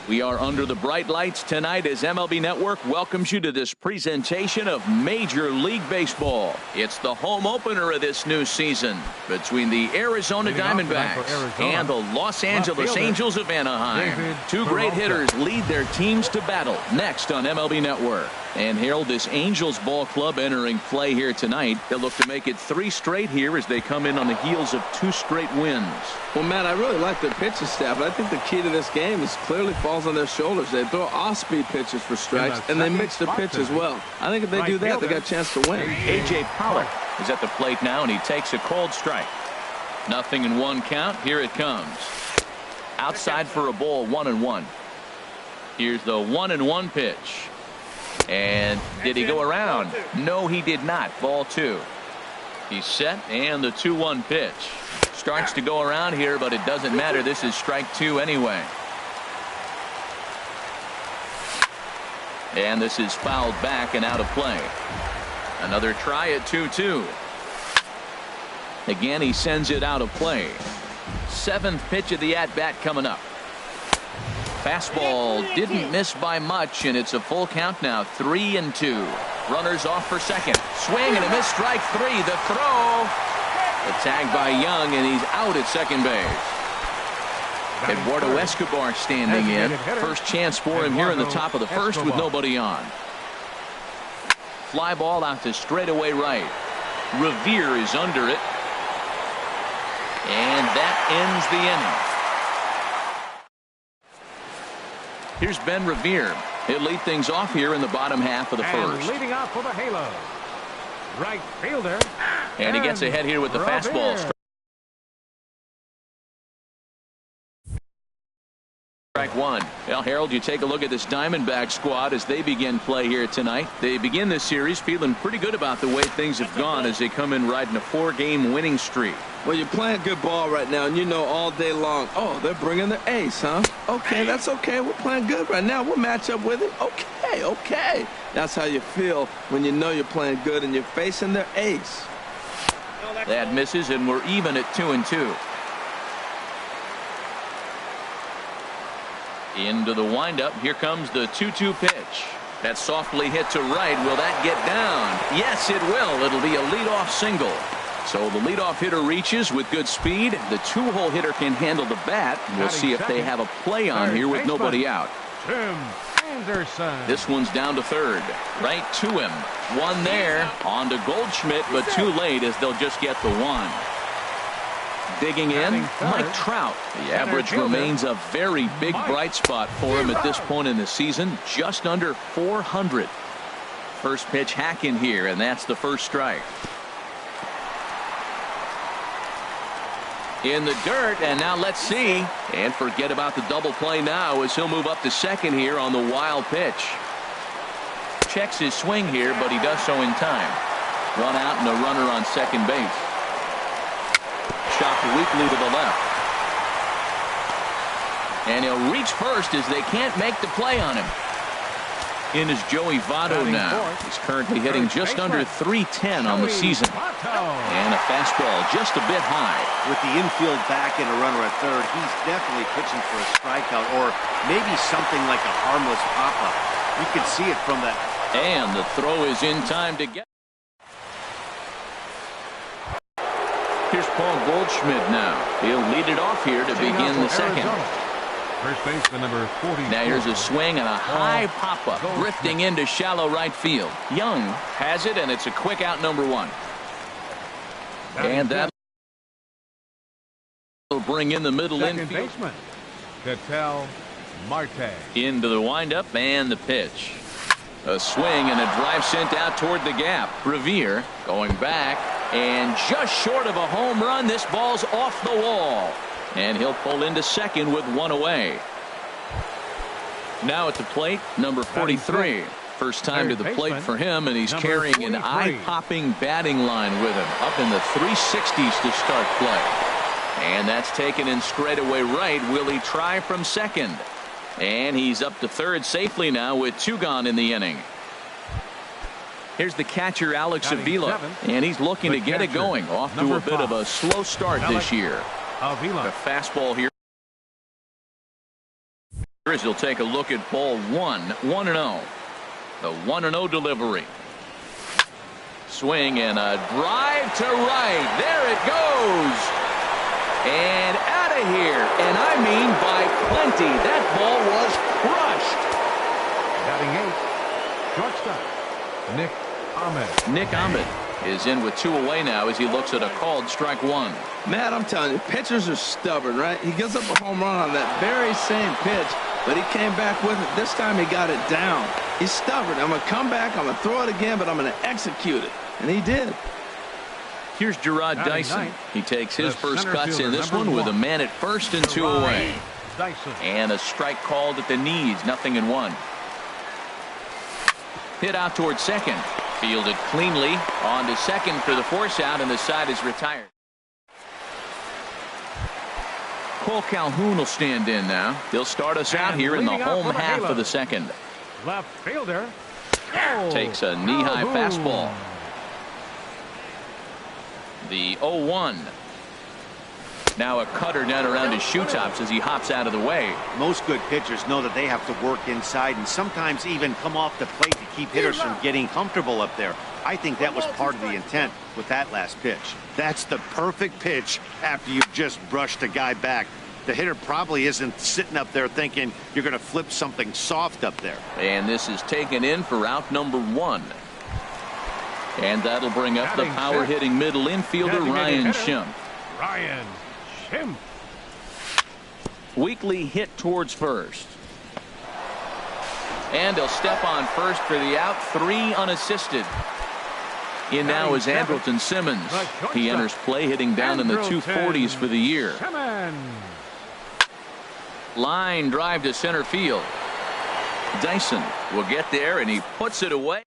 We are under the bright lights tonight as MLB Network welcomes you to this presentation of Major League Baseball. It's the home opener of this new season between the Arizona Diamondbacks and the Los Angeles Angels of Anaheim. Two great hitters lead their teams to battle next on MLB Network. And Harold, this Angels ball club entering play here tonight. They'll look to make it 3 straight here as they come in on the heels of 2 straight wins. Well, Matt, I really like their pitching staff, but I think the key to this game is clearly falls on their shoulders. They throw off-speed pitches for strikes, and they mix their pitch as well. I think if they do that, they got a chance to win. A.J. Pollock is at the plate now, and he takes a cold strike. 0-1 count. Here it comes. Outside for a ball, 1-1. Here's the 1-1 pitch. And did he go around? No, he did not. Ball 2. He's set, and the 2-1 pitch. Starts to go around here, but it doesn't matter. This is strike 2 anyway. And this is fouled back and out of play. Another try at 2-2. Again, he sends it out of play. 7th pitch of the at-bat coming up. Fastball didn't miss by much, and it's a full count now. 3-2. Runners off for second. Swing and a miss. Strike 3. The throw. The tag by Young, and he's out at second base. Eduardo Escobar standing in. First chance for him here in the top of the first with nobody on. Fly ball out to straightaway right. Revere is under it. And that ends the inning. Here's Ben Revere. He'll lead things off here in the bottom half of the first. Leading off for the Halo, right fielder. And he gets ahead here with the fastball. Strike 1. Well, Harold, you take a look at this Diamondback squad as they begin play here tonight. They begin this series feeling pretty good about the way things have gone as they come in riding a 4-game winning streak. Well, you're playing good ball right now, and you know all day long, oh, they're bringing their ace, huh? Okay, that's okay. We're playing good right now. We'll match up with it. Okay. That's how you feel when you know you're playing good and you're facing their ace. That misses, and we're even at 2-2. Into the windup. Here comes the 2-2 pitch. That's softly hit to right. Will that get down? Yes, it will. It'll be a leadoff single. So the leadoff hitter reaches with good speed. The 2-hole hitter can handle the bat. We'll see if they have a play on here with nobody out. This one's down to third. Right to him. One there. On to Goldschmidt, but too late as they'll just get the 1. Digging in, Mike Trout. The average remains a very big bright spot for him at this point in the season. Just under 400. First pitch hack in here, and that's the first strike. In the dirt, and now let's see. And forget about the double play now as he'll move up to second here on the wild pitch. Checks his swing here, but he does so in time. One out and a runner on second base. Shot weakly to the left. And he'll reach first as they can't make the play on him. In is Joey Votto now. He's currently hitting just under .310 on the season. And a fastball just a bit high. With the infield back and a runner at third, he's definitely pitching for a strikeout or maybe something like a harmless pop-up. You can see it from that. And the throw is in time to get. Here's Paul Goldschmidt now. He'll lead it off here to begin the second. First baseman number 40. Now here's a swing and a high pop-up drifting into shallow right field. Young has it, and it's a quick out, number 1. And that will bring in the middle infield. Ketel Marte. Into the windup and the pitch. A swing and a drive sent out toward the gap. Revere going back, and just short of a home run. This ball's off the wall. And he'll pull into second with 1 away. Now at the plate, number 43. First time to the plate for him, and he's carrying an eye-popping batting line with him. Up in the 360s to start play. And that's taken in straightaway right. Will he try from second? And he's up to third safely now with 2 gone in the inning. Here's the catcher, Alex Avila, and he's looking to get it going. Off to a bit of a slow start this year. A fastball here Here's he'll take a look at ball 1-0. The 1-0 delivery. Swing and a drive to right. There it goes. And out of here. And I mean by plenty. That ball was crushed. Batting 8, shortstop, Nick Ahmed. Nick Ahmed is in with 2 away now as he looks at a called strike 1. Matt, I'm telling you, pitchers are stubborn, right? He gives up a home run on that very same pitch, but he came back with it. This time he got it down. He's stubborn. I'm going to come back, I'm going to throw it again, but I'm going to execute it. And he did. Here's Gerard Dyson. He takes his first cuts in this one with a man at first and 2 away. And a strike called at the knees, 0-1. Hit out towards second. Fielded cleanly on to second for the force out, and the side is retired. Cole Calhoun will stand in now. He'll start us out here in the home half of the second. Left fielder. Takes a knee-high fastball. The 0-1. Now a cutter down around his shoe tops as he hops out of the way. Most good pitchers know that they have to work inside and sometimes even come off the plate to keep hitters from getting comfortable up there. I think that was part of the intent with that last pitch. That's the perfect pitch after you've just brushed a guy back. The hitter probably isn't sitting up there thinking you're going to flip something soft up there. And this is taken in for out number 1. And that'll bring up the power-hitting middle infielder, Ryan Schimpf. Ryan Schimpf. Weekly hit towards first. And he'll step on first for the out. 3 unassisted. In now is Andrelton Simmons. He enters play hitting down in the 240s for the year. Line drive to center field. Dyson will get there, and he puts it away.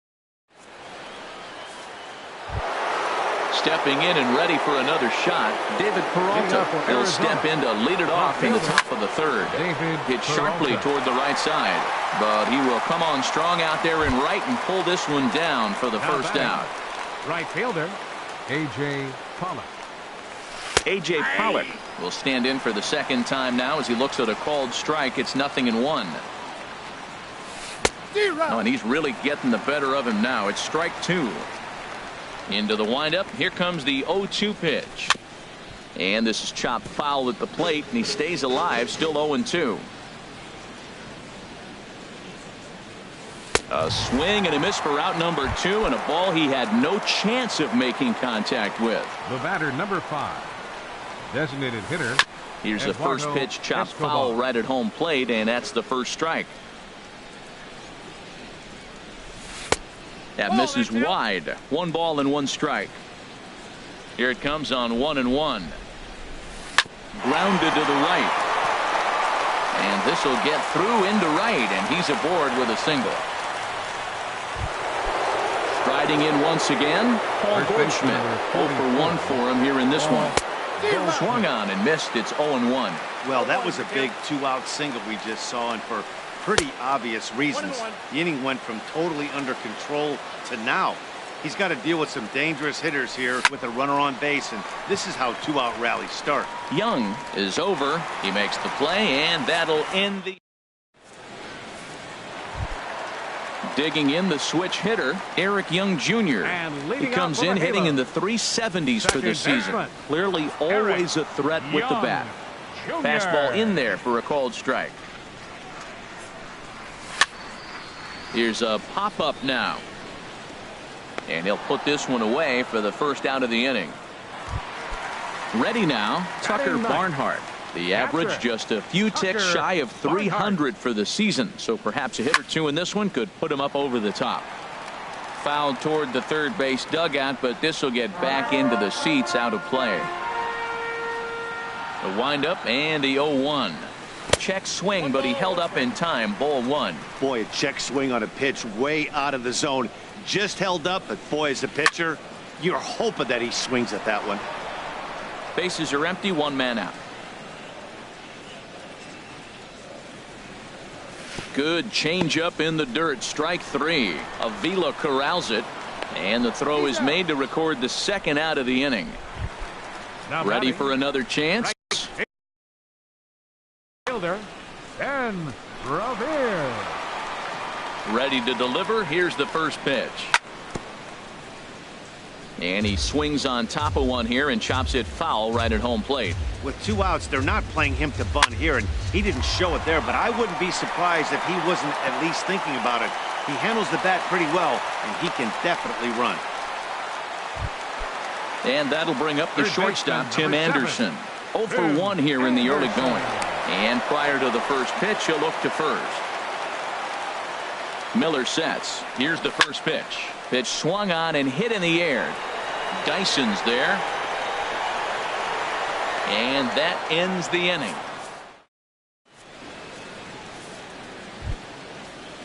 Stepping in and ready for another shot, David Peralta will step in to lead it off in the top of the third. Hit sharply toward the right side, but he will come on strong out there in right and pull this one down for the first out. Right fielder, A.J. Pollock. A.J. Pollock will stand in for the second time now as he looks at a called strike. It's 0-1. Oh, and he's really getting the better of him now. It's strike 2. Into the windup. Here comes the 0-2 pitch. And this is chopped foul at the plate, and he stays alive, still 0-2. A swing and a miss for out number 2, and a ball he had no chance of making contact with. The batter, number 5. Designated hitter. Here's the first pitch, chopped foul right at home plate, and that's the first strike. That misses wide. 1 ball and 1 strike. Here it comes on 1-1. Grounded to the right. And this will get through into right, and he's aboard with a single. Striding in once again, Paul Goldschmidt. 0 for 1 for him here in this one. Swung on and missed. It's 0-1. Well, that was a big 2-out single we just saw, and for pretty obvious reasons. The inning went from totally under control to now. He's got to deal with some dangerous hitters here with a runner on base, and this is how 2-out rallies start. Young is over. He makes the play, and that'll end the. Digging in the switch hitter, Eric Young Jr. He comes in hitting in the 370s for the season. Clearly always a threat with the bat. Fastball in there for a called strike. Here's a pop-up now. And he'll put this one away for the first out of the inning. Ready now, Tucker Barnhart. The average just a few ticks shy of 300 for the season, so perhaps a hit or two in this one could put him up over the top. Fouled toward the third base dugout, but this will get back into the seats, out of play. The windup and the 0-1. Check swing, but he held up in time. Ball 1. Boy, a check swing on a pitch way out of the zone. Just held up, but boy, as a pitcher, you're hoping that he swings at that one. Bases are empty, 1 man out. Good changeup in the dirt. Strike 3. Avila corrals it, and the throw is made to record the second out of the inning. Ready for another chance. Fielder, Ben Revere. Ready to deliver. Here's the first pitch. And he swings on top of one here and chops it foul right at home plate. With 2 outs, they're not playing him to bunt here, and he didn't show it there, but I wouldn't be surprised if he wasn't at least thinking about it. He handles the bat pretty well, and he can definitely run. And that'll bring up the shortstop, Tim Anderson. 0 for 1 here in the early going. And prior to the first pitch, he'll look to first. Miller sets. Here's the first pitch. Pitch swung on and hit in the air. Dyson's there. And that ends the inning.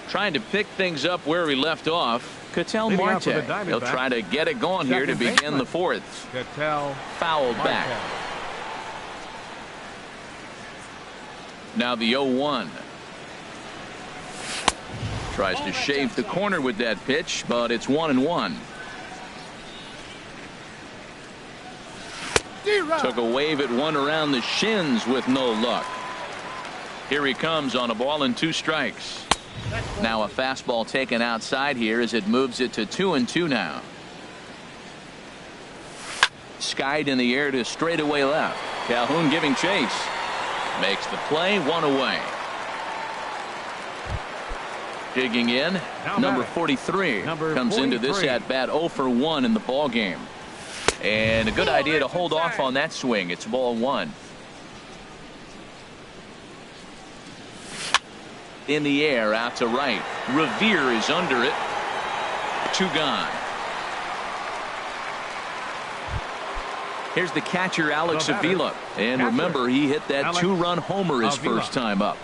Trying to pick things up where he left off. Ketel Marte. He'll try to get it going here to begin the fourth. Fouled back. Now the 0-1. Tries to shave the corner with that pitch, but it's 1-1. Took a wave at one around the shins with no luck. Here he comes on a ball and 2 strikes. Now a fastball taken outside here as it moves it to 2-2 now. Skied in the air to straightaway left. Calhoun giving chase. Makes the play, 1 away. Digging in, number 43 comes into this at bat 0 for 1 in the ball game. And a good idea to hold off on that swing. It's ball 1. In the air out to right. Revere is under it. 2 gone. Here's the catcher, Alex Avila. And remember, he hit that 2-run homer his first time up.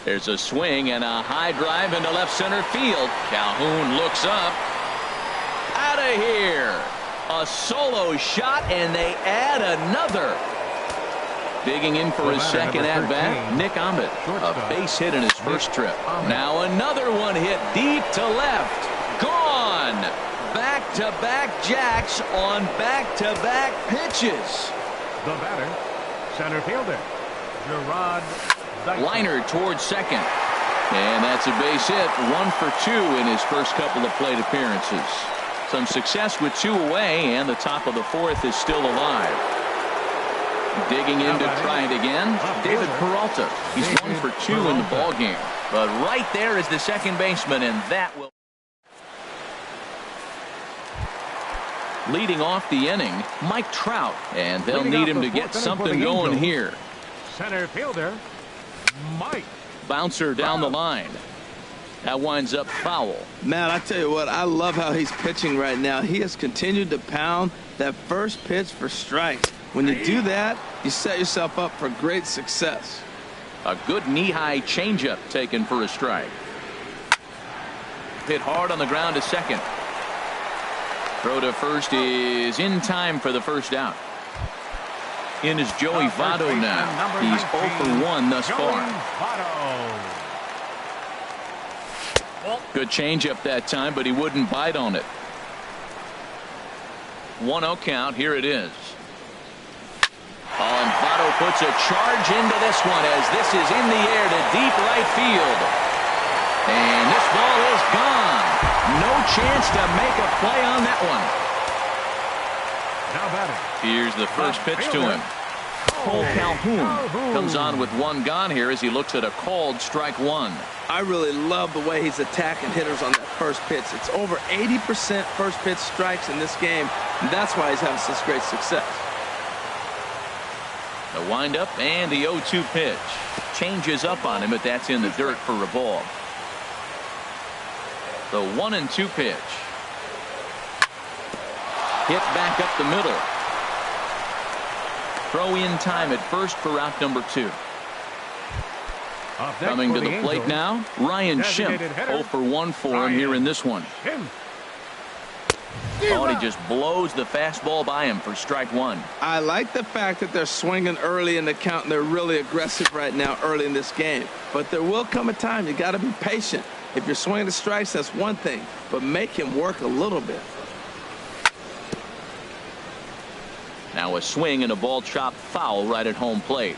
There's a swing and a high drive into left center field. Calhoun looks up. Out of here. A solo shot, and they add another. Digging in for his second at bat, Nick Ahmed. A base hit in his first trip. Now another one hit deep to left. Gone. Back-to-back jacks on back-to-back pitches. The batter, center fielder, Gerard. Liner towards second. And that's a base hit. 1 for 2 in his first couple of plate appearances. Some success with 2 away, and the top of the fourth is still alive. Digging in to try it again, David Peralta. He's 1 for 2 in the ball game. But right there is the second baseman, and that will. Leading off the inning, Mike Trout, and they'll need him to get something going here. Center fielder, Mike. Bouncer down the line. That winds up foul. Man, I tell you what, I love how he's pitching right now. He has continued to pound that first pitch for strikes. When you do that, you set yourself up for great success. A good knee-high changeup taken for a strike. Hit hard on the ground to second. Throw to first is in time for the first out. In is Joey Votto now. He's 0 for 1 thus far. Good changeup that time, but he wouldn't bite on it. 1-0 count. Here it is. And Votto puts a charge into this one as this is in the air to deep right field. And this ball is gone. No chance to make a play on that one. Now batting. Here's the first pitch to him. Cole Calhoun comes on with 1 gone here as he looks at a called strike 1. I really love the way he's attacking hitters on that first pitch. It's over 80% first pitch strikes in this game, and that's why he's having such great success. The windup and the 0-2 pitch. Changes up on him, but that's in the dirt for a ball. The 1-2 pitch. Hit back up the middle. Throw in time at first for out number 2. Coming to the plate now, Ryan Schimpf. 0 for 1 for him here in this one. Oh, and he just blows the fastball by him for strike 1. I like the fact that they're swinging early in the count, and they're really aggressive right now early in this game. But there will come a time you got to be patient. If you're swinging the strikes, that's one thing, but make him work a little bit. Now a swing and a ball chopped foul right at home plate.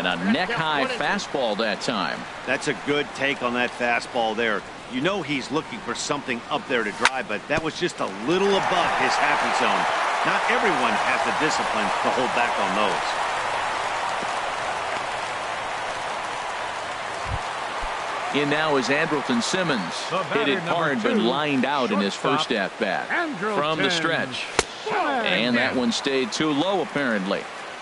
And a neck-high fastball that time. That's a good take on that fastball there. You know he's looking for something up there to drive, but that was just a little above his happy zone. Not everyone has the discipline to hold back on those. In now is Andrelton Simmons. Hit it hard but lined out in his first at-bat. From the stretch. And that one stayed too low apparently.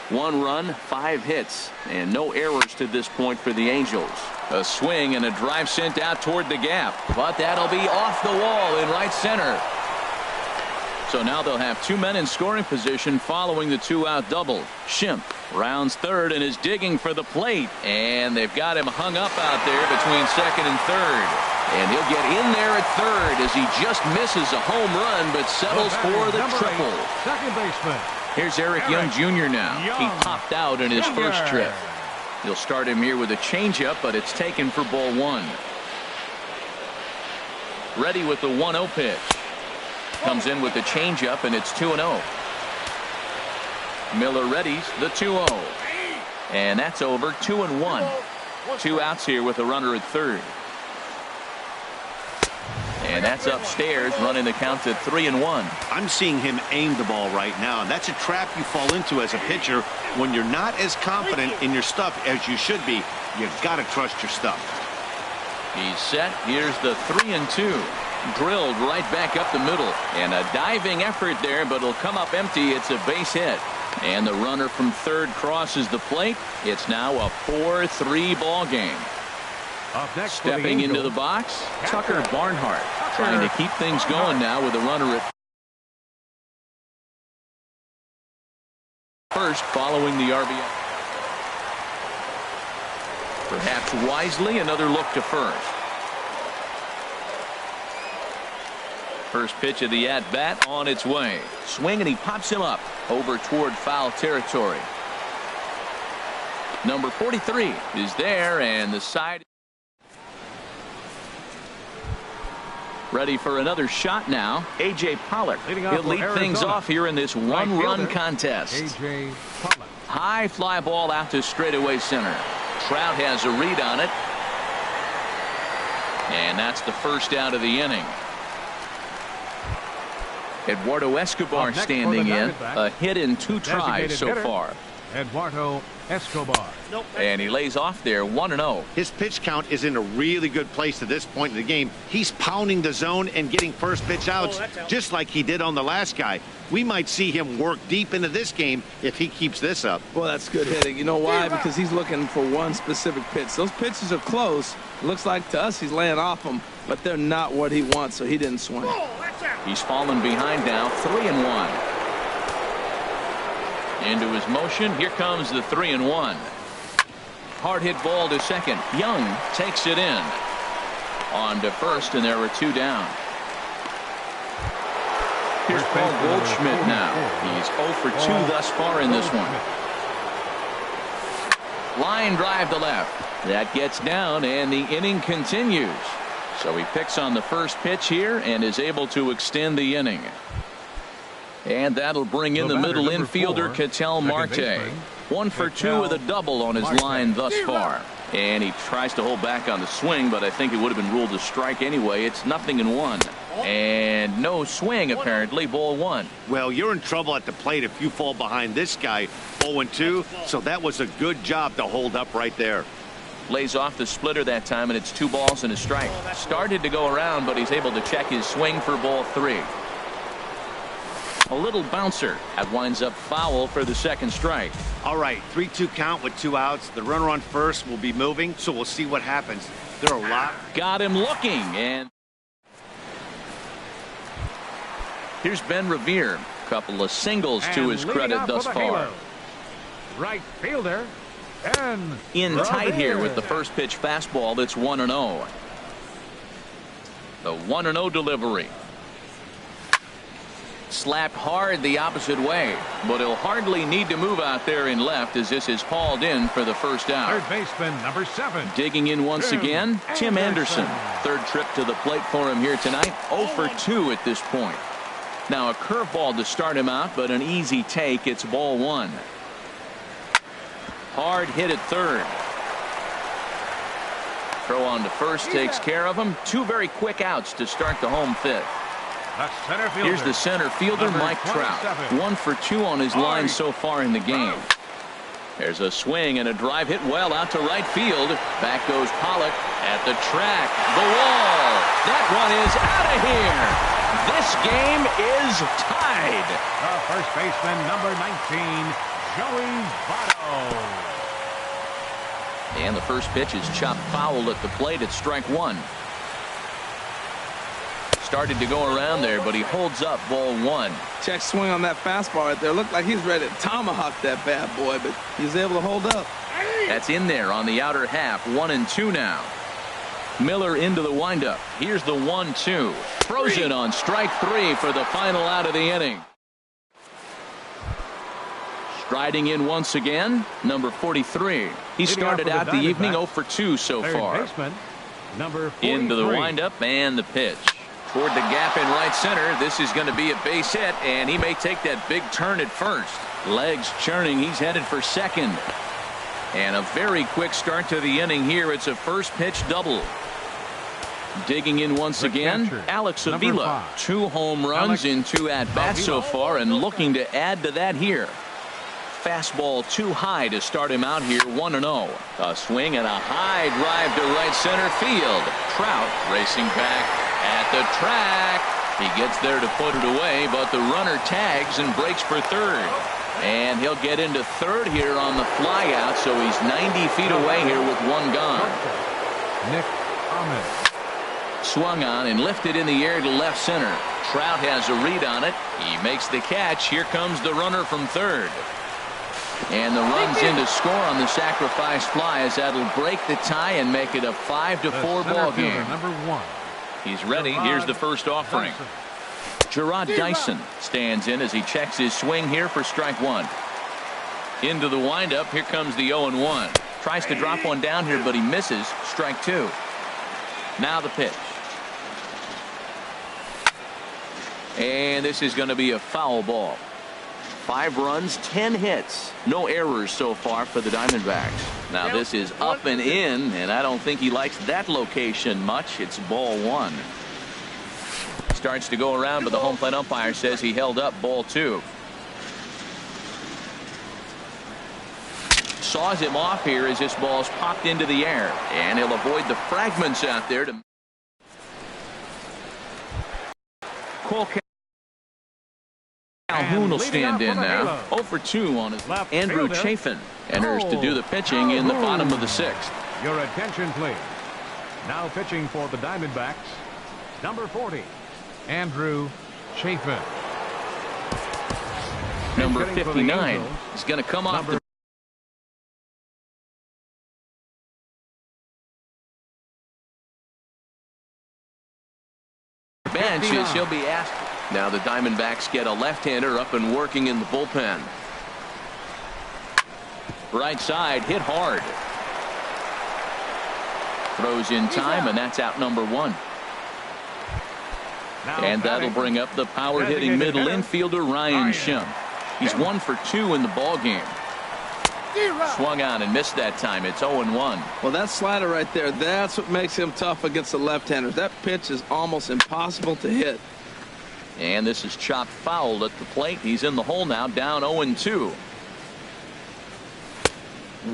1 run, 5 hits, and no errors to this point for the Angels. A swing and a drive sent out toward the gap, but that'll be off the wall in right center. So now they'll have 2 men in scoring position following the 2-out double. Schimpf rounds third and is digging for the plate, and they've got him hung up out there between second and third. And he'll get in there at third as he just misses a home run but settles for the triple. Second baseman. Here's Eric Young Jr. now. He popped out in his first trip. He'll start him here with a changeup, but it's taken for ball 1. Ready with the 1-0 pitch. Comes in with the changeup, and it's 2-0. Miller readies the 2-0. And that's over. 2-1. 2 outs here with a runner at third. And that's upstairs, running the count to 3-1. I'm seeing him aim the ball right now, and that's a trap you fall into as a pitcher when you're not as confident in your stuff as you should be. You've got to trust your stuff. He's set. Here's the 3-2. Drilled right back up the middle. And a diving effort there, but it'll come up empty. It's a base hit. And the runner from third crosses the plate. It's now a 4-3 ball game. Stepping into the box, Tucker Barnhart, trying to keep things going now with a runner at first following the RBI. Perhaps wisely, another look to first. First pitch of the at-bat on its way. Swing, and he pops him up over toward foul territory. Number 43 is there, and the side. Ready for another shot now. A.J. Pollock. He'll lead things off here in this one-run contest. A.J. Pollock. High fly ball out to straightaway center. Trout has a read on it. And that's the first out of the inning. Eduardo Escobar standing in. A hit in 2 tries so far. Eduardo Escobar. And he lays off there 1-0. His pitch count is in a really good place at this point in the game. He's pounding the zone and getting first pitch outs just like he did on the last guy. We might see him work deep into this game if he keeps this up. Well, that's good hitting. You know why? Because he's looking for one specific pitch. Those pitches are close. It looks like to us he's laying off them, but they're not what he wants, so he didn't swing. He's fallen behind now, 3-1. Into his motion. Here comes the 3-1. Hard hit ball to second. Young takes it in. On to first, and there are 2 down. Here's Paul Goldschmidt now. He's 0 for 2 thus far in this one. Line drive to left. That gets down, and the inning continues. So he picks on the first pitch here and is able to extend the inning. And that'll bring in the middle infielder, Ketel Marte. 1 for 2 with a double on his line thus far. And he tries to hold back on the swing, but I think it would have been ruled a strike anyway. It's 0-1. And no swing, apparently. Ball 1. Well, you're in trouble at the plate if you fall behind this guy 0-2. So that was a good job to hold up right there. Lays off the splitter that time, and it's 2 balls and a strike. Started to go around, but he's able to check his swing for ball 3. A little bouncer. That winds up foul for the second strike. All right, 3-2 count with 2 outs. The runner on first will be moving, so we'll see what happens. There are a lot. Got him looking, and here's Ben Revere. Couple of singles to his credit thus far. Right fielder. And in tight here with the first pitch fastball. That's 1-0. The 1-0 delivery. Slapped hard the opposite way, but he'll hardly need to move out there in left as this is hauled in for the first out. Third baseman number 7. Digging in once again, Tim Anderson. Third trip to the plate for him here tonight. 0 for 2 at this point. Now a curveball to start him out, but an easy take. It's ball 1. Hard hit at third. Throw on to first takes care of him. Two very quick outs to start the home fifth. Here's the center fielder, Mike Trout. 1 for 2 on his line so far in the game. There's a swing and a drive hit well out to right field. Back goes Pollock at the track. The wall. That one is out of here. This game is tied. The first baseman, number 19, Joey Votto. And the first pitch is chopped foul at the plate at strike one. Started to go around there, but he holds up ball one. Check swing on that fastball right there. Looked like he's ready to tomahawk that bad boy, but he's able to hold up. That's in there on the outer half. 1-2 now. Miller into the windup. Here's the 1-2. Frozen on strike three for the final out of the inning. Striding in once again, number 43. He started out the evening 0 for 2 so far. Baseman, number 43. Into the windup and the pitch. Toward the gap in right center. This is going to be a base hit, and he may take that big turn at first. Legs churning. He's headed for second. And a very quick start to the inning here. It's a first pitch double. Digging in once again, Alex Avila. 2 home runs in 2 at-bats so far, and looking to add to that here. Fastball too high to start him out here. 1-0. A swing and a high drive to right center field. Trout racing back at the track. He gets there to put it away, but the runner tags and breaks for third. And he'll get into third here on the fly out, so he's 90 feet away here with 1 gone. Nick Ahmed. Swung on and lifted in the air to left center. Trout has a read on it. He makes the catch. Here comes the runner from third. And the runs in to score on the sacrifice fly, as that'll break the tie and make it a 5-4 ball game. Number 1. He's ready. Here's the first offering. Gerard Dyson stands in as he checks his swing here for strike one. Into the windup. Here comes the 0-1. Tries to drop one down here, but he misses. Strike two. Now the pitch. And this is going to be a foul ball. 5 runs, 10 hits. No errors so far for the Diamondbacks. Now this is up and in, and I don't think he likes that location much. It's ball 1. Starts to go around, but the home plate umpire says he held up ball 2. Saws him off here as this ball's popped into the air, and he'll avoid the fragments out there. To Cole Calhoun will stand in now. 0 for 2 on his left. Andrew Chafin enters to do the pitching in the bottom of the 6th. Your attention, please. Now pitching for the Diamondbacks, number 40, Andrew Chafin. Number 59 is going to come off the bench as he'll be asked. Now the Diamondbacks get a left-hander up and working in the bullpen. Right side hit hard. Throws in time, and that's out number 1. And that'll bring up the power-hitting middle infielder Ryan Schimpf. He's 1 for 2 in the ball game. Swung on and missed that time. It's 0-1. Well, that slider right there, that's what makes him tough against the left-handers. That pitch is almost impossible to hit. And this is chopped foul at the plate. He's in the hole now, down 0-2.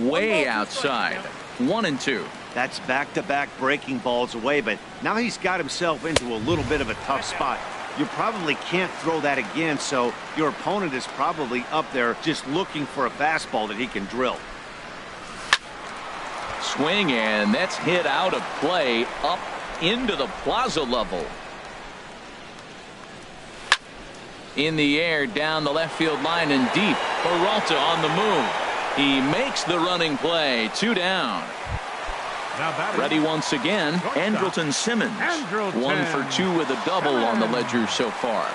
Way outside. 1-2. That's back-to-back breaking balls away, but now he's got himself into a little bit of a tough spot. You probably can't throw that again, so your opponent is probably up there just looking for a fastball that he can drill. Swing, and that's hit out of play up into the plaza level. In the air, down the left field line and deep. Peralta on the move. He makes the running play. 2 down. Ready once again, Andrelton Simmons. 1 for 2 with a double on the ledger so far.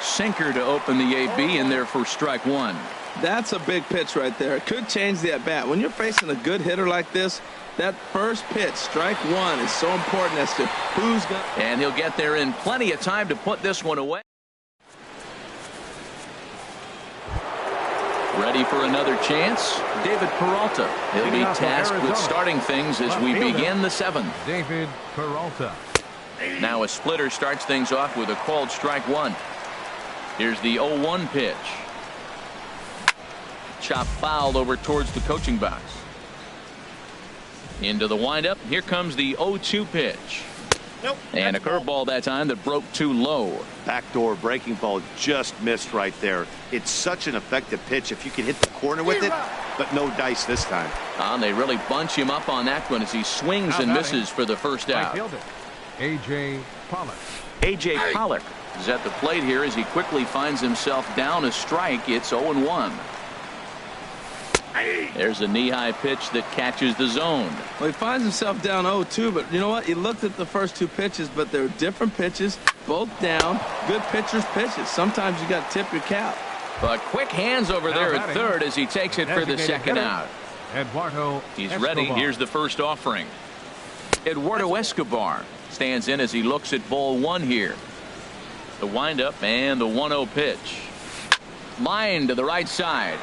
Sinker to open the AB, and there for strike 1. That's a big pitch right there. It could change the at-bat. When you're facing a good hitter like this, that first pitch, strike 1, is so important as to who's going to. And he'll get there in plenty of time to put this one away. Ready for another chance. David Peralta. He'll be tasked with starting things as we begin the 7th. David Peralta. Now a splitter starts things off with a called strike 1. Here's the 0-1 pitch. Chop fouled over towards the coaching box. Into the windup. Here comes the 0-2 pitch. Nope. And a curveball that time that broke too low. Backdoor breaking ball just missed right there. It's such an effective pitch if you can hit the corner with it, but no dice this time. They really bunch him up on that one as he swings and misses for the first out. A.J. Pollock. A.J. Pollock is at the plate here as he quickly finds himself down a strike. It's 0-1. There's a knee-high pitch that catches the zone. Well, he finds himself down 0-2, but you know what? He looked at the first 2 pitches, but they're different pitches, both down. Good pitchers' pitches. Sometimes you got to tip your cap. But quick hands over there at third as he takes it for the second out. Eduardo He's Escobar. ready. Here's the first offering. Eduardo Escobar stands in as he looks at ball 1 here. The windup and the 1-0 pitch. Line to the right side.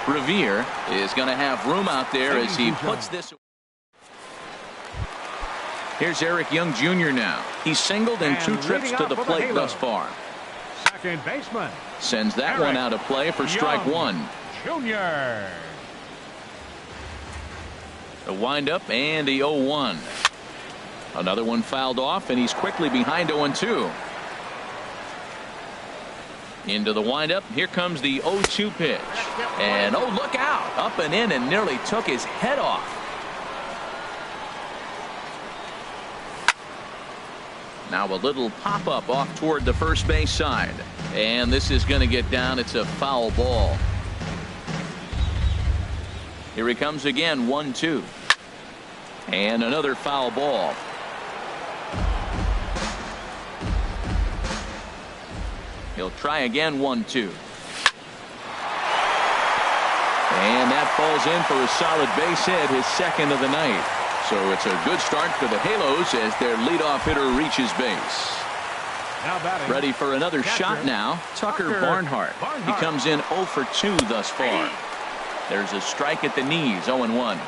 Revere is going to have room out there as he puts this. Here's Eric Young Jr. now. He's singled in 2 trips to the plate thus far. Second baseman. Sends that one out of play for strike 1. Junior. The windup and the 0-1. Another one fouled off, and he's quickly behind 0-2. Into the windup. Here comes the 0-2 pitch. And oh, look out. Up and in and nearly took his head off. Now a little pop-up off toward the first base side. And this is going to get down. It's a foul ball. Here he comes again. 1-2. And another foul ball. He'll try again. 1-2. And that falls in for a solid base hit, his second of the night. So it's a good start for the Halos as their leadoff hitter reaches base. Ready for another shot now. Tucker Barnhart. He comes in 0 for 2 thus far. There's a strike at the knees. 0-1.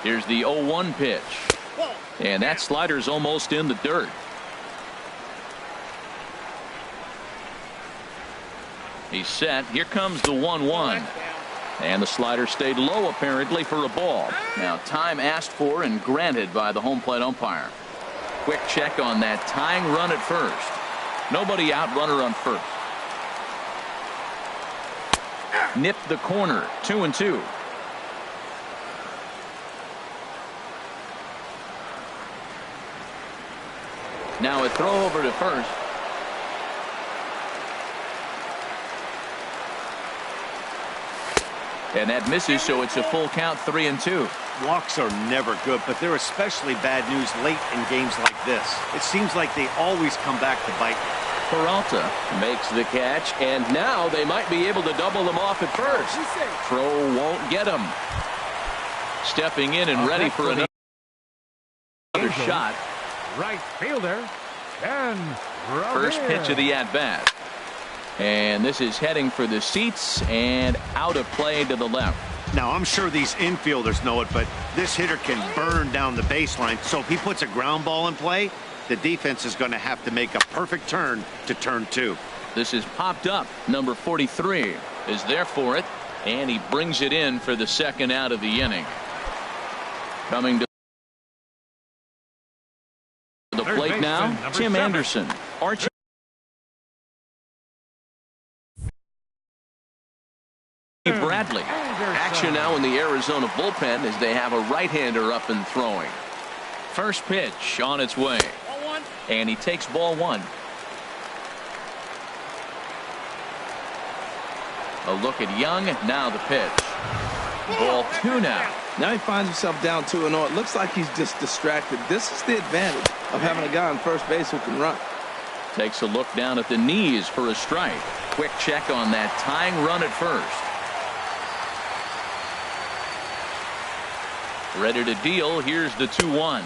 Here's the 0-1 pitch. And that slider's almost in the dirt. He's set. Here comes the 1-1. And the slider stayed low apparently for a ball. Now time asked for and granted by the home plate umpire. Quick check on that tying run at first. Nobody out, runner on first. Nipped the corner. 2-2. Now a throw over to first. And that misses, so it's a full count. 3-2. Walks are never good, but they're especially bad news late in games like this. It seems like they always come back to bite. Peralta makes the catch, and now they might be able to double them off at first. Throw won't get him. Stepping in and ready for another shot. Right fielder. And first pitch of the at-bat. And this is heading for the seats and out of play to the left. Now, I'm sure these infielders know it, but this hitter can burn down the baseline. So if he puts a ground ball in play, the defense is going to have to make a perfect turn to turn 2. This is popped up. Number 43 is there for it, and he brings it in for the second out of the inning. Coming to the plate now, Tim Anderson. Archie Bradley. Action now in the Arizona bullpen as they have a right-hander up and throwing. First pitch on its way. And he takes ball 1. A look at Young. Now the pitch. Ball 2 now. Now he finds himself down 2-0. It looks like he's just distracted. This is the advantage of having a guy on first base who can run. Takes a look down at the knees for a strike. Quick check on that tying run at first. Ready to deal. Here's the 2-1.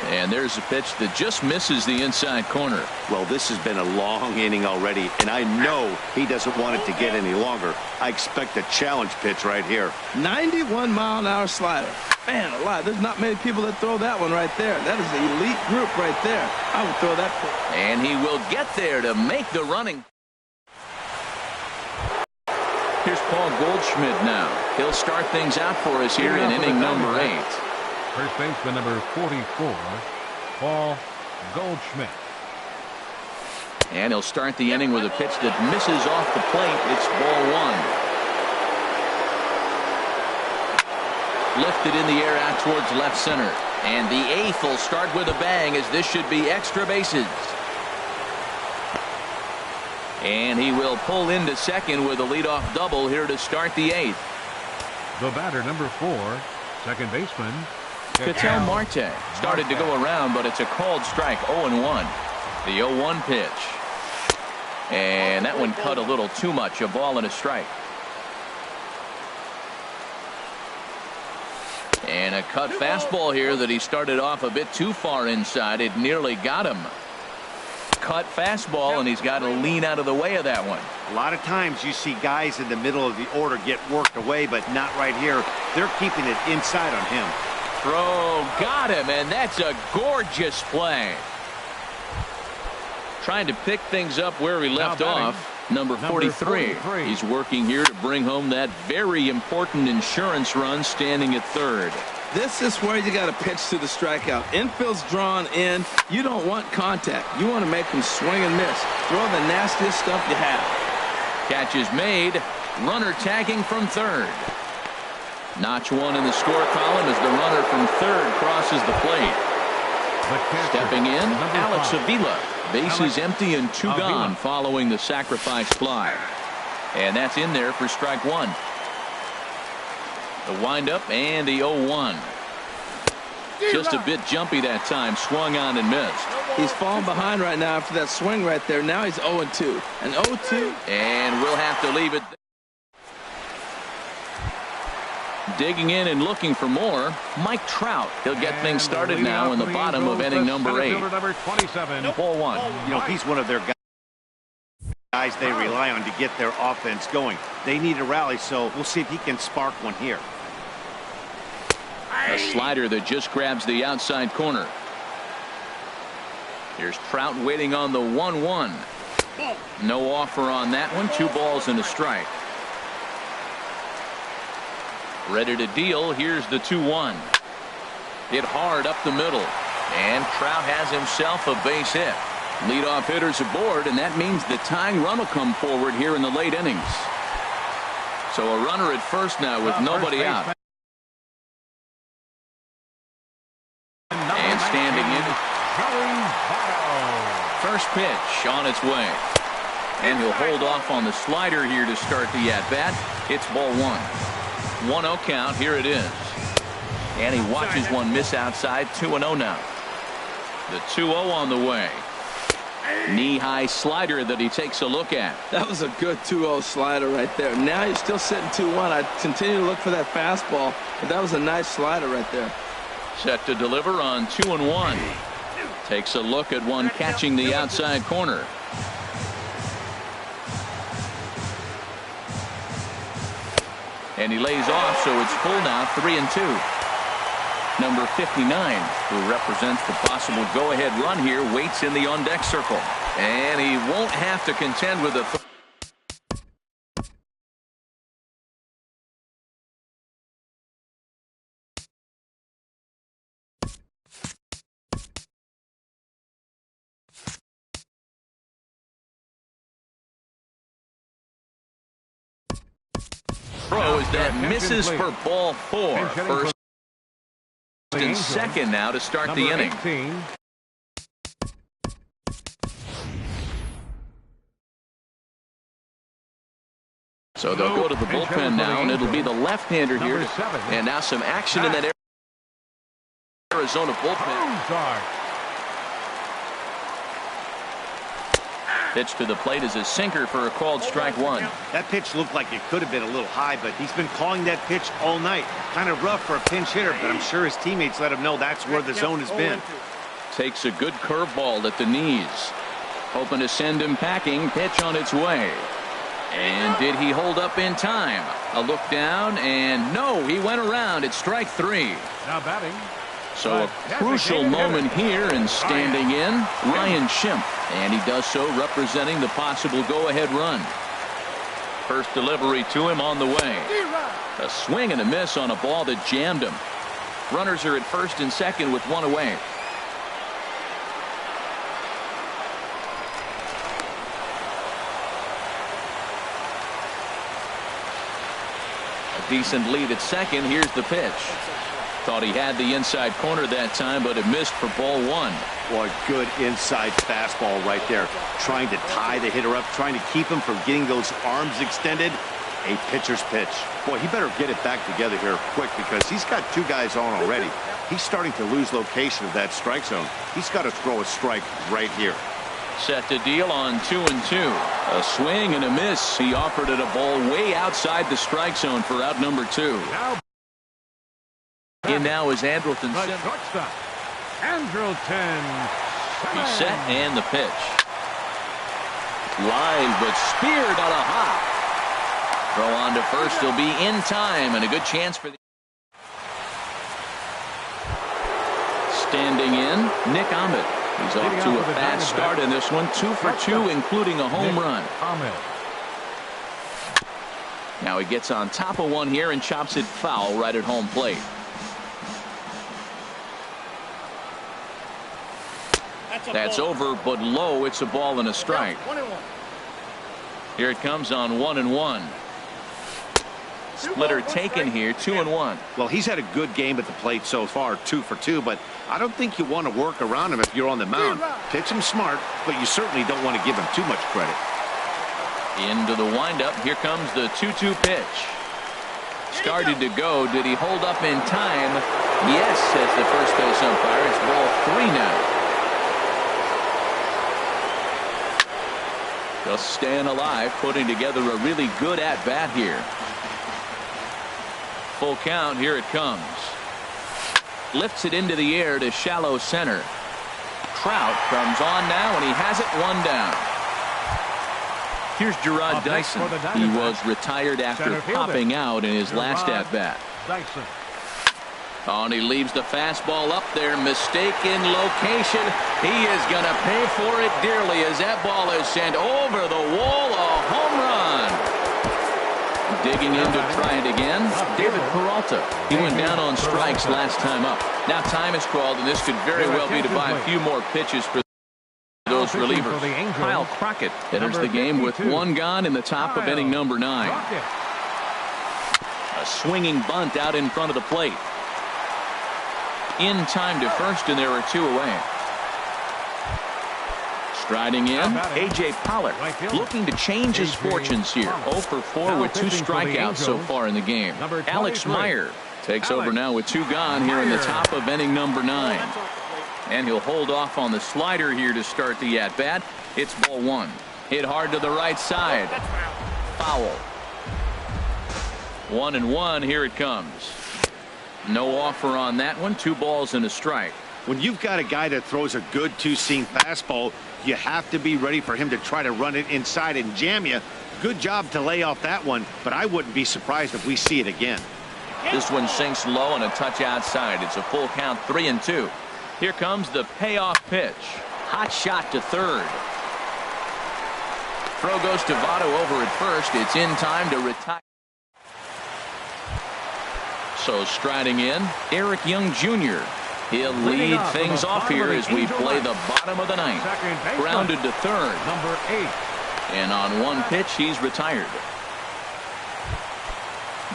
And there's a pitch that just misses the inside corner. Well, this has been a long inning already, and I know he doesn't want it to get any longer. I expect a challenge pitch right here. 91-mile-an-hour slider. Man alive, there's not many people that throw that one right there. That is an elite group right there. I would throw that pitch. And he will get there to make the running. Here's Paul Goldschmidt now. He'll start things out for us here in inning number 8. First baseman number 44, Paul Goldschmidt. And he'll start the inning with a pitch that misses off the plate. It's ball 1. Lifted in the air out towards left center. And the 8th will start with a bang, as this should be extra bases. And he will pull into second with a leadoff double here to start the 8th. The batter, number 4, second baseman, Ketel Marte started to go around, but it's a called strike. 0-1. The 0-1 pitch. And that one cut a little too much. A ball and a strike. And a cut fastball here that he started off a bit too far inside. It nearly got him. Cut fastball, and he's got to lean out of the way of that one. A lot of times you see guys in the middle of the order get worked away, but not right here. They're keeping it inside on him. Throw, got him, and that's a gorgeous play. Trying to pick things up where he left off. Number 43. He's working here to bring home that very important insurance run, standing at third. This is where you got to pitch to the strikeout. Infield's drawn in. You don't want contact. You want to make them swing and miss. Throw the nastiest stuff you have. Catch is made. Runner tagging from third. Notch 1 in the score column as the runner from third crosses the plate. Stepping in, Alex Avila. Bases empty and 2 gone following the sacrifice fly. And that's in there for strike 1. The windup and the 0-1. Just a bit jumpy that time. Swung on and missed. He's falling behind right now after that swing right there. Now he's 0-2. An 0-2. And we'll have to leave it. Digging in and looking for more, Mike Trout. He'll get things started now in the bottom of inning number 8. Number 27. Ball 1. You know, he's one of their guys they rely on to get their offense going. They need a rally, so we'll see if he can spark one here. A slider that just grabs the outside corner. Here's Trout waiting on the 1-1. No offer on that one. 2 balls and a strike. Ready to deal. Here's the 2-1. Hit hard up the middle. And Trout has himself a base hit. Leadoff hitters aboard, and that means the tying run will come forward here in the late innings. So a runner at first now with nobody out. And standing in. First pitch on its way. And he'll hold off on the slider here to start the at-bat. It's ball 1. 1-0 count. Here it is. And he watches one miss outside. 2-0 now. The 2-0 on the way. Knee-high slider that he takes a look at. That was a good 2-0 slider right there. Now you're still sitting 2-1. I continue to look for that fastball, but that was a nice slider right there. Set to deliver on 2-1. Takes a look at one catching the outside corner. And he lays off, so it's full now, 3-2. Number 59, who represents the possible go-ahead run here, waits in the on-deck circle. And he won't have to contend with the throw is that misses for ball 4. First and second now to start the inning. 18. So they'll go to the bullpen now, and it'll be the left-hander here. And now some action in that Arizona bullpen. Pitch to the plate is a sinker for a called strike one. That pitch looked like it could have been a little high, but he's been calling that pitch all night. Kind of rough for a pinch hitter, but I'm sure his teammates let him know that's where the zone has been. Takes a good curveball at the knees. Hoping to send him packing. Pitch on its way. And did he hold up in time? A look down, and no, he went around. It's strike three. Now batting. So a crucial moment here, and standing in, Ryan Schimpf. And he does so representing the possible go-ahead run. First delivery to him on the way. A swing and a miss on a ball that jammed him. Runners are at first and second with one away. A decent lead at second. Here's the pitch. Thought he had the inside corner that time, but it missed for ball one. Boy, good inside fastball right there. Trying to tie the hitter up, trying to keep him from getting those arms extended. A pitcher's pitch. Boy, he better get it back together here quick because he's got two guys on already. He's starting to lose location of that strike zone. He's got to throw a strike right here. Set to deal on 2-2. A swing and a miss. He offered it a ball way outside the strike zone for out number two. In now is Andrelton. Andrelton. He's set and the pitch. Line but speared on a hop. Throw on to first. He'll be in time and a good chance for the. Standing in, Nick Ahmed. He's off to a fast start in this one. 2 for 2, including a home run. Now he gets on top of one here and chops it foul right at home plate. That's over, but low. It's a ball and a strike. Here it comes on 1-1. Splitter taken here, 2-1. Well, he's had a good game at the plate so far, 2 for 2, but I don't think you want to work around him if you're on the mound. Pitch him smart, but you certainly don't want to give him too much credit. Into the windup. Here comes the 2-2 pitch. Started to go. Did he hold up in time? Yes, says the first base umpire. It's ball 3 now. Just staying alive, putting together a really good at-bat here. Full count. Here it comes. Lifts it into the air to shallow center. Trout comes on now, and he has it 1 down. Here's Gerard Dyson. He was retired after popping out in his last at-bat. Oh, and he leaves the fastball up there. Mistaken location. He is going to pay for it dearly as that ball is sent over the wall. A home run. Digging in to try it again. David Peralta. He went down on strikes last time up. Now time is called, and this could very well be to buy a few more pitches for those relievers. Kyle Crockett enters the game with 1 gone in the top of inning number 9. A swinging bunt out in front of the plate. In time to first, and there are 2 away. Striding in, A.J. Pollock looking to change his fortunes here. 0 for 4 with 2 strikeouts so far in the game. Alex Meyer takes over now with 2 gone here in the top of inning number 9. And he'll hold off on the slider here to start the at-bat. It's ball 1. Hit hard to the right side. Foul. 1-1. Here it comes. No offer on that one. 2 balls and a strike. When you've got a guy that throws a good 2-seam fastball, you have to be ready for him to try to run it inside and jam you. Good job to lay off that one, but I wouldn't be surprised if we see it again. This one sinks low and a touch outside. It's a full count, 3-2. Here comes the payoff pitch. Hot shot to third. Throw goes to Votto over at first. It's in time to retire. So striding in, Eric Young Jr. He'll lead things off here as we play the bottom of the 9th. Grounded to third. Number 8. And on 1 pitch, he's retired.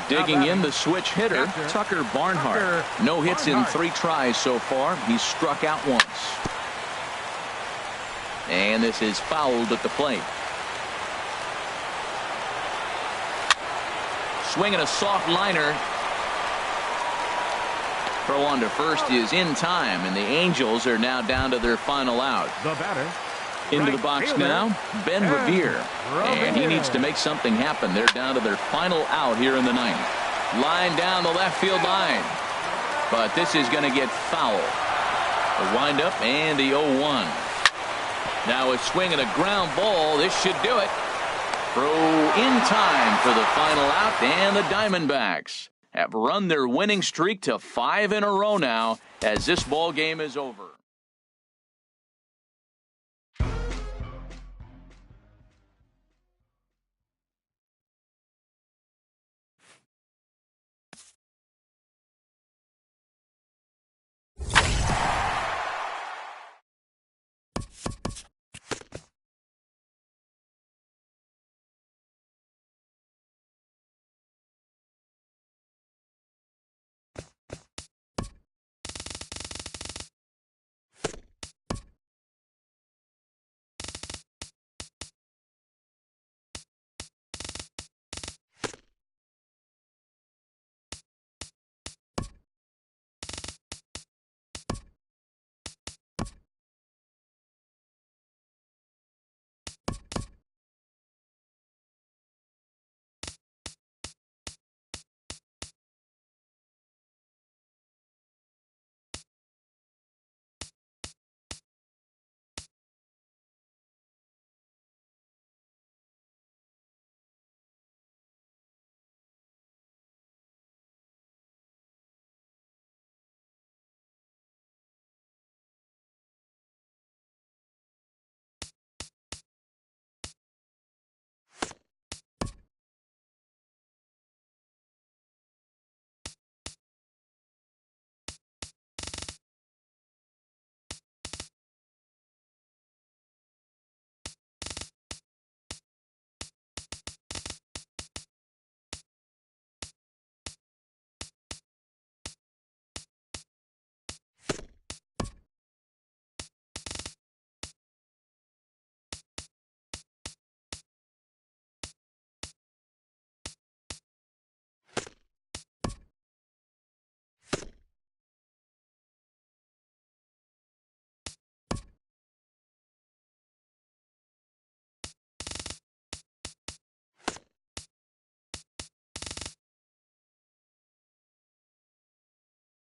Digging in the switch hitter, Tucker Barnhart. No hits in 3 tries so far. He's struck out once. And this is fouled at the plate. Swinging a soft liner. Throw on to first is in time, and the Angels are now down to their final out. The batter. Into the box now, Ben Revere. And he needs to make something happen. They're down to their final out here in the ninth. Line down the left field line. But this is going to get foul. The windup and the 0-1. Now a swing and a ground ball. This should do it. Throw in time for the final out, and the Diamondbacks have run their winning streak to 5 in a row now as this ball game is over.